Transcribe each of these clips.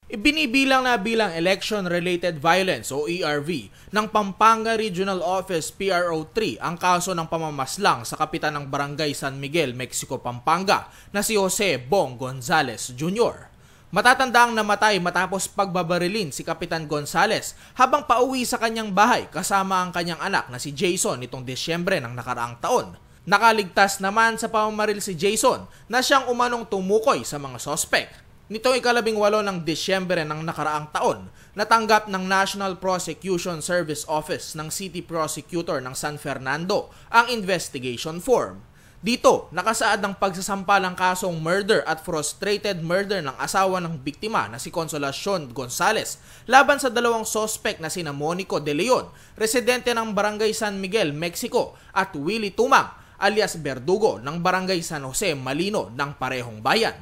Ibinibilang na bilang Election-Related Violence o ERV ng Pampanga Regional Office PRO3 ang kaso ng pamamaslang sa kapitan ng Barangay San Miguel, Mexico, Pampanga na si Jose Bong Gonzales Jr. Matatandaang namatay matapos pagbabarilin si Kapitan Gonzales habang pauwi sa kanyang bahay kasama ang kanyang anak na si Jason nitong Disyembre ng nakaraang taon. Nakaligtas naman sa pamamaril si Jason na siyang umanong tumukoy sa mga sospek. Nitong ika-18 ng Disyembre ng nakaraang taon, natanggap ng National Prosecution Service Office ng City Prosecutor ng San Fernando ang investigation form. Dito, nakasaad ang pagsasampalang kasong murder at frustrated murder ng asawa ng biktima na si Consolacion Gonzales laban sa dalawang sospek na sina Monico De Leon, residente ng Barangay San Miguel, Mexico, at Willie Tumang alias Verdugo ng Barangay San Jose, Malino ng parehong bayan.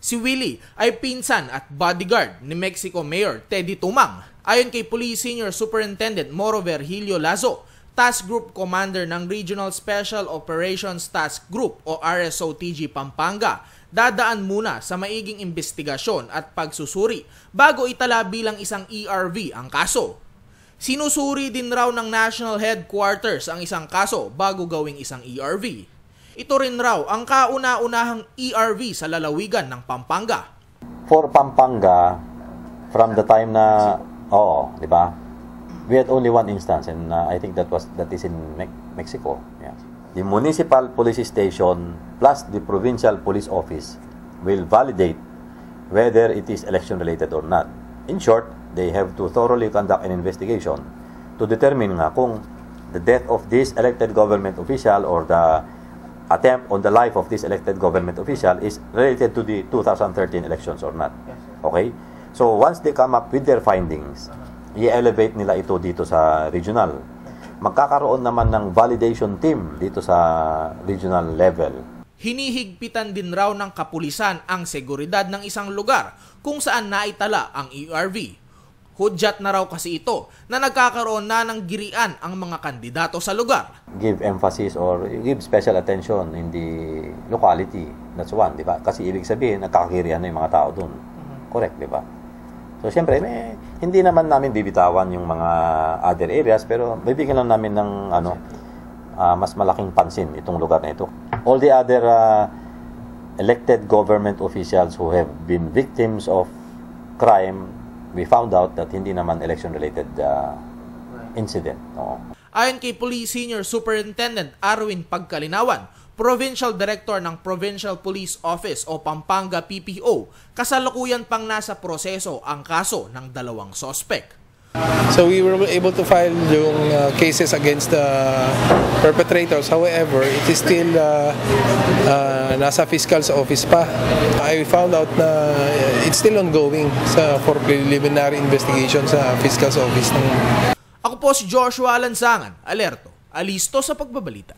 Si Willie ay pinsan at bodyguard ni Mexico Mayor Teddy Tumang. Ayon kay Police Senior Superintendent Moro Virgilio Lazo, Task Group Commander ng Regional Special Operations Task Group o RSOTG Pampanga, dadaan muna sa maiging investigasyon at pagsusuri bago itala bilang isang ERV ang kaso. Sinusuri din raw ng National Headquarters ang isang kaso bago gawing isang ERV. Ito rin raw ang kauna-unahang ERV sa lalawigan ng Pampanga. For Pampanga, from the time na, di ba? We had only one instance and I think that is in Mexico. Yeah. The municipal police station plus the provincial police office will validate whether it is election related or not. In short, they have to thoroughly conduct an investigation to determine nga kung the death of this elected government official or the attempt on the life of this elected government official is related to the 2013 elections or not. Okay? So once they come up with their findings, i-elevate nila ito dito sa regional. Magkakaroon naman ng validation team dito sa regional level. Hinihigpitan din raw ng kapulisan ang seguridad ng isang lugar kung saan naitala ang ERV. Hudyat na raw kasi ito na nagkakaroon na ng girian ang mga kandidato sa lugar. Give emphasis or give special attention in the locality. That's one, di ba? Kasi ibig sabihin, nagkakagirian na yung mga tao doon. Correct, di ba? So, siyempre, hindi naman namin bibitawan yung mga other areas, pero bibigyan lang namin ng mas malaking pansin itong lugar na ito. All the other elected government officials who have been victims of crime, we found out that hindi naman election-related incident. No? Ayon kay Police Senior Superintendent Arwin Pagkalinawan, Provincial Director ng Provincial Police Office o Pampanga PPO, kasalukuyan pang nasa proseso ang kaso ng dalawang sospek. So we were able to file yung cases against the perpetrators. However, it is still nasa fiscal's office pa. I found out na it's still ongoing for preliminary investigation sa fiscal's office. Ako po si Joshua Lansangan, alerto, alisto sa pagbabalita.